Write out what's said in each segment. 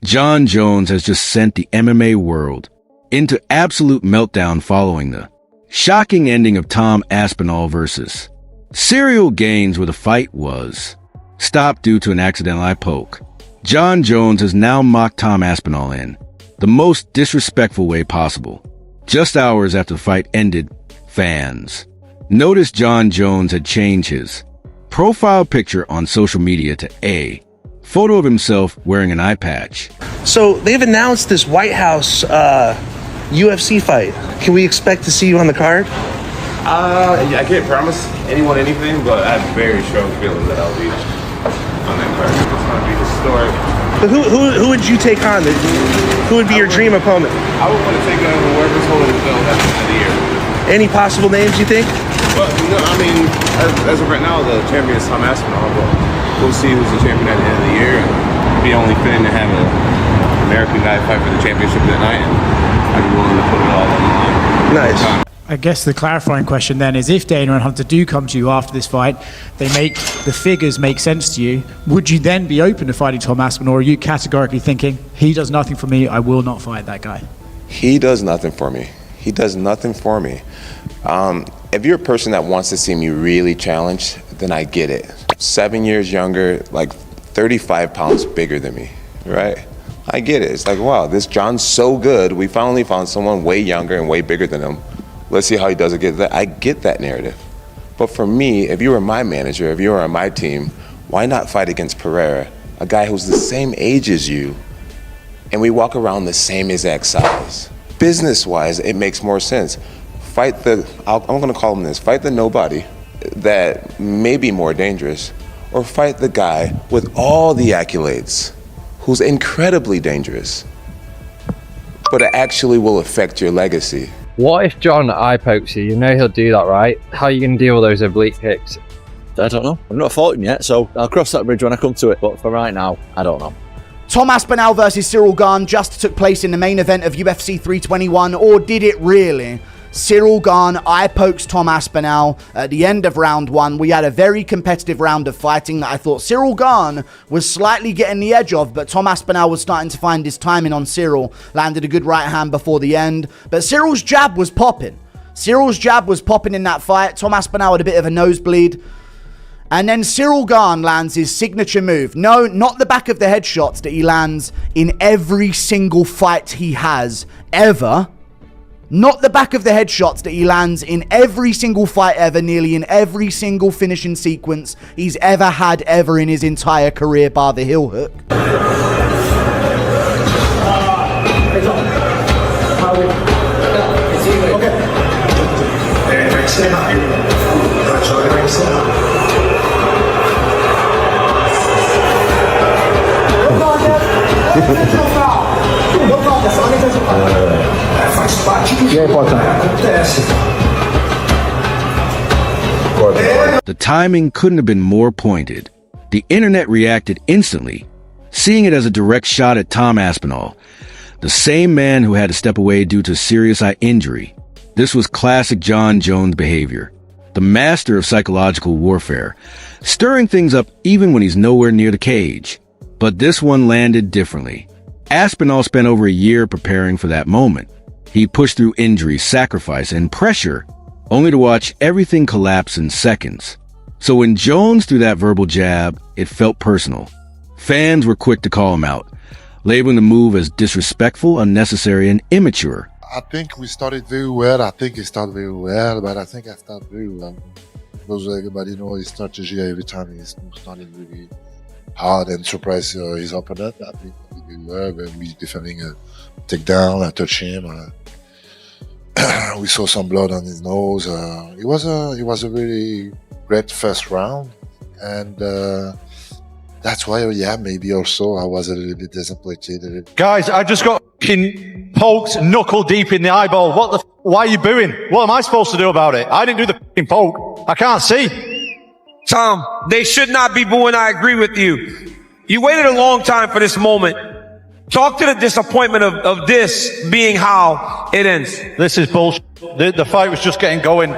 Jon Jones has just sent the MMA world into absolute meltdown following the shocking ending of Tom Aspinall versus Ciryl Gane, where the fight was stopped due to an accidental eye poke. Jon Jones has now mocked Tom Aspinall in the most disrespectful way possible. Just hours after the fight ended, fans noticed Jon Jones had changed his profile picture on social media to a photo of himself wearing an eye patch. So they've announced this White House UFC fight. Can we expect to see you on the card? I can't promise anyone anything, but I have very strong feelings that I'll be on that card. It's going to be historic. But who would you take on? Who would be your dream opponent? I would want to take on whoever's holding the belt at the end of the year. Any possible names you think? But I mean, as of right now, the champion is Tom Aspinall, but we'll see who's the champion at the end of the year. It'd be only fitting to have an American guy fight for the championship that night, and I'd be willing to put it all on the line. Nice. I guess the clarifying question then is, if Dana and Hunter do come to you after this fight, they make the figures make sense to you, would you then be open to fighting Tom Aspinall, or are you categorically thinking, he does nothing for me, I will not fight that guy? He does nothing for me. He does nothing for me. If you're a person that wants to see me really challenged, then I get it. 7 years younger, like 35 pounds bigger than me, right? I get it. It's like, wow, this Jon's so good. We finally found someone way younger and way bigger than him. Let's see how he does against that. I get that narrative. But for me, if you were my manager, if you were on my team, why not fight against Pereira, a guy who's the same age as you, and we walk around the same exact size? Business-wise, it makes more sense. Fight the, I'm gonna call him this, fight the nobody that may be more dangerous, or fight the guy with all the accolades who's incredibly dangerous, but it actually will affect your legacy. What if Jon eye pokes you? You know he'll do that, right? How are you going to deal with those oblique kicks? I don't know. I've not fought him yet, so I'll cross that bridge when I come to it. But for right now, I don't know. Tom Aspinall versus Ciryl Gane just took place in the main event of UFC 321, or did it really? Ciryl Gane eye pokes Tom Aspinall at the end of round one. We had a very competitive round of fighting that I thought Ciryl Gane was slightly getting the edge of, but Tom Aspinall was starting to find his timing on Ciryl. Landed a good right hand before the end, but Cyryl's jab was popping. Cyryl's jab was popping in that fight. Tom Aspinall had a bit of a nosebleed. And then Ciryl Gane lands his signature move. No, not the back of the head shots that he lands in every single fight he has ever. Not the back of the head shots that he lands in every single fight ever, nearly in every single finishing sequence he's ever had ever in his entire career, bar the heel hook. The timing couldn't have been more pointed. The internet reacted instantly, seeing it as a direct shot at Tom Aspinall, the same man who had to step away due to serious eye injury. This was classic Jon Jones behavior, the master of psychological warfare, stirring things up even when he's nowhere near the cage. But this one landed differently. Aspinall spent over a year preparing for that moment. He pushed through injury, sacrifice, and pressure, only to watch everything collapse in seconds. So when Jones threw that verbal jab, it felt personal. Fans were quick to call him out, labeling the move as disrespectful, unnecessary, and immature. I think we started very well. I think he started very well, but I think I started very well. Because everybody knows his strategy every time he's starting really hard and surprise his opponent. I think we did well when we defending a takedown. I touched him. We saw some blood on his nose. It was a really great first round, and that's why, yeah, maybe also I was a little bit disappointed. Guys, I just got poked knuckle deep in the eyeball. Why are you booing? What am I supposed to do about it? I didn't do the poke. I can't see. Tom, they should not be booing. I agree with you. You waited a long time for this moment. Talk to the disappointment of this being how it ends. This is bullshit. The fight was just getting going.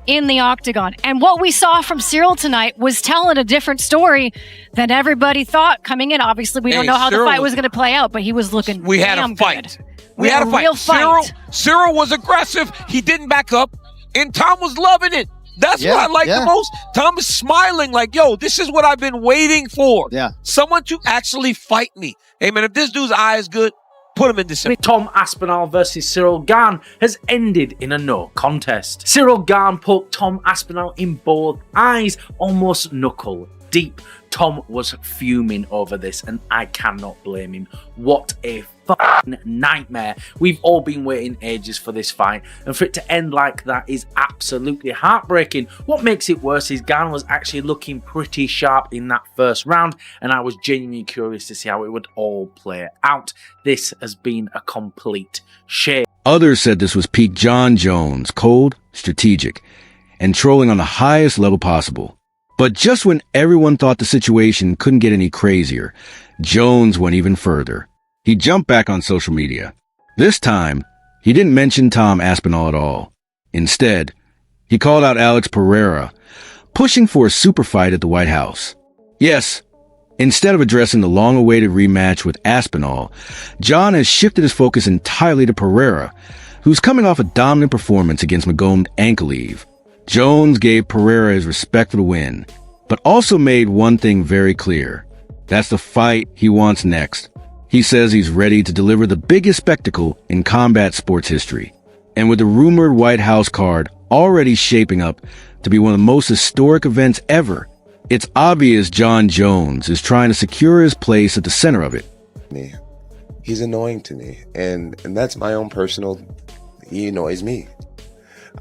in the octagon. And what we saw from Ciryl tonight was telling a different story than everybody thought coming in. Obviously, we don't know how the fight was going to play out, but he was looking We had damn a fight. good. We had a fight. Real fight. Ciryl was aggressive. He didn't back up. And Tom was loving it. That's what I like the most. Tom is smiling like, yo, this is what I've been waiting for. Yeah. Someone to actually fight me. Hey, man, if this dude's eye is good, put him in December. Tom Aspinall versus Ciryl Gane has ended in a no contest. Ciryl Gane poked Tom Aspinall in both eyes, almost knuckle deep. Tom was fuming over this, and I cannot blame him. What a fucking nightmare. We've all been waiting ages for this fight, and for it to end like that is absolutely heartbreaking. What makes it worse is Gane was actually looking pretty sharp in that first round, and I was genuinely curious to see how it would all play out. This has been a complete shame. Others said this was peak Jon Jones, cold, strategic, and trolling on the highest level possible. But just when everyone thought the situation couldn't get any crazier, Jones went even further. He jumped back on social media. This time, he didn't mention Tom Aspinall at all. Instead, he called out Alex Pereira, pushing for a super fight at the White House. Yes, instead of addressing the long-awaited rematch with Aspinall, Jon has shifted his focus entirely to Pereira, who's coming off a dominant performance against Magomed Ankalaev. Jones gave Pereira his respect for the win, but also made one thing very clear. That's the fight he wants next. He says he's ready to deliver the biggest spectacle in combat sports history. And with the rumored White House card already shaping up to be one of the most historic events ever, it's obvious Jon Jones is trying to secure his place at the center of it. He's annoying to me, and that's my own personal, he annoys me.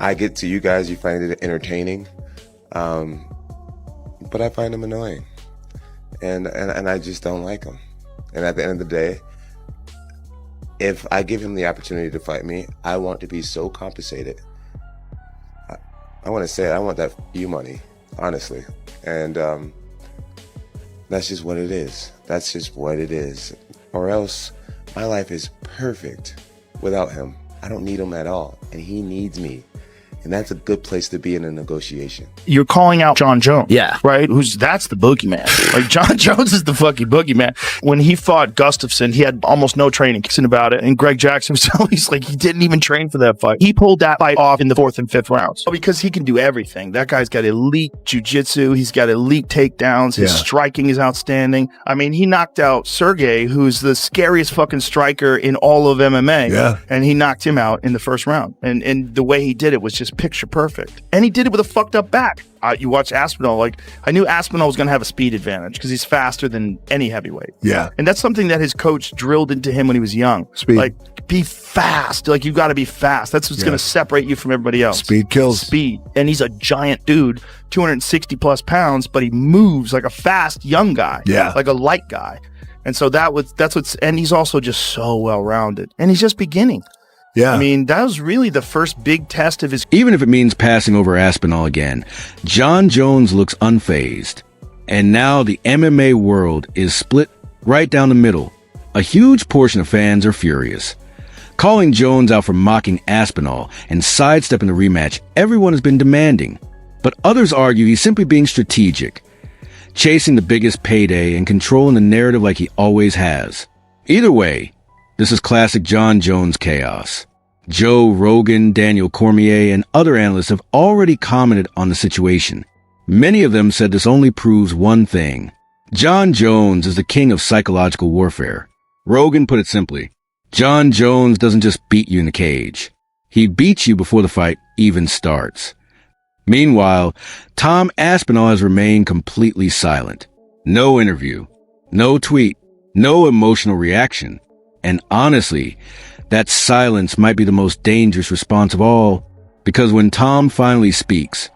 I get to you guys, you find it entertaining, but I find him annoying, and I just don't like him. And at the end of the day, if I give him the opportunity to fight me, I want to be so compensated. I want to say it, I want that few money, honestly, and that's just what it is. That's just what it is. Or else, my life is perfect without him. I don't need him at all, and he needs me. And that's a good place to be in a negotiation. You're calling out Jon Jones. Yeah. Right? That's the boogeyman. Like, Jon Jones is the fucking boogeyman. When he fought Gustafsson, he had almost no training about it. And Greg Jackson himself, he's like, he didn't even train for that fight. He pulled that fight off in the 4th and 5th rounds. Because he can do everything. That guy's got elite jiu-jitsu. He's got elite takedowns. His striking is outstanding. I mean, he knocked out Sergey, who's the scariest fucking striker in all of MMA. Yeah. And he knocked him out in the first round. And the way he did it was just picture perfect. And he did it with a fucked up back. You watch Aspinall, like, I knew Aspinall was going to have a speed advantage because he's faster than any heavyweight. Yeah. And that's something that his coach drilled into him when he was young. Speed. Like, be fast. Like, you got to be fast. That's what's going to separate you from everybody else. Speed kills. Speed. And he's a giant dude, 260 plus pounds, but he moves like a fast young guy. Yeah. Like a light guy. And so and he's also just so well-rounded. And he's just beginning. Yeah. I mean, that was really the first big test of his... Even if it means passing over Aspinall again, Jon Jones looks unfazed. And now the MMA world is split right down the middle. A huge portion of fans are furious. Calling Jones out for mocking Aspinall and sidestepping the rematch everyone has been demanding. But others argue he's simply being strategic, chasing the biggest payday and controlling the narrative like he always has. Either way, this is classic Jon Jones chaos. Joe Rogan, Daniel Cormier, and other analysts have already commented on the situation. Many of them said this only proves one thing. Jon Jones is the king of psychological warfare. Rogan put it simply, Jon Jones doesn't just beat you in the cage. He beats you before the fight even starts. Meanwhile, Tom Aspinall has remained completely silent. No interview, no tweet, no emotional reaction. And honestly, that silence might be the most dangerous response of all, because when Tom finally speaks,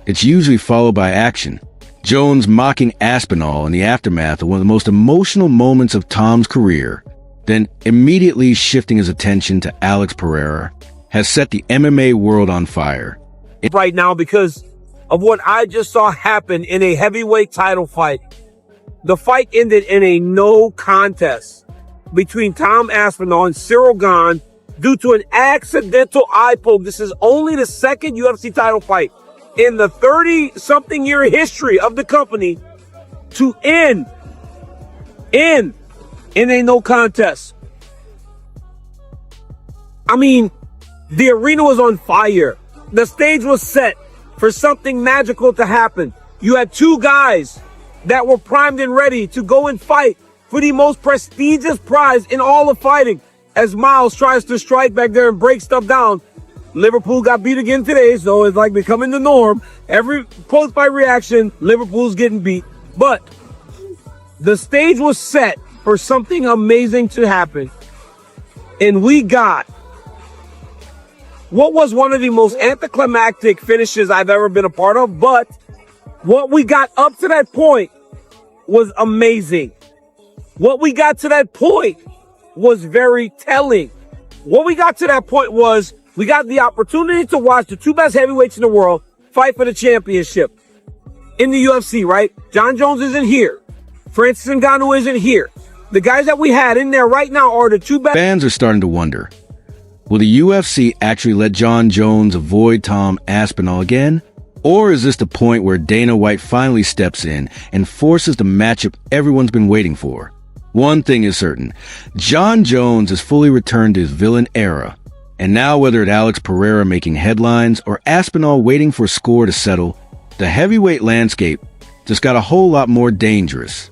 it's usually followed by action. Jones mocking Aspinall in the aftermath of one of the most emotional moments of Tom's career, then immediately shifting his attention to Alex Pereira, has set the MMA world on fire. Right now, because of what I just saw happen in a heavyweight title fight. The fight ended in a no contest between Tom Aspinall and Ciryl Gane due to an accidental eye poke. This is only the second UFC title fight in the 30-something year history of the company to end in a no contest. I mean, the arena was on fire. The stage was set for something magical to happen. You had two guys that were primed and ready to go and fight for the most prestigious prize in all of fighting. As Miles tries to strike back there and break stuff down, Liverpool got beat again today, so it's like becoming the norm. Every post-fight reaction, Liverpool's getting beat. But the stage was set for something amazing to happen. And we got what was one of the most anticlimactic finishes I've ever been a part of, but what we got up to that point was amazing. What we got to that point was very telling. What we got to that point was we got the opportunity to watch the two best heavyweights in the world fight for the championship in the UFC, right? Jon Jones isn't here. Francis Ngannou isn't here. The guys that we had in there right now are the two best. Fans are starting to wonder, will the UFC actually let Jon Jones avoid Tom Aspinall again? Or is this the point where Dana White finally steps in and forces the matchup everyone's been waiting for? One thing is certain, Jon Jones has fully returned to his villain era. And now whether it's Alex Pereira making headlines or Aspinall waiting for a score to settle, the heavyweight landscape just got a whole lot more dangerous.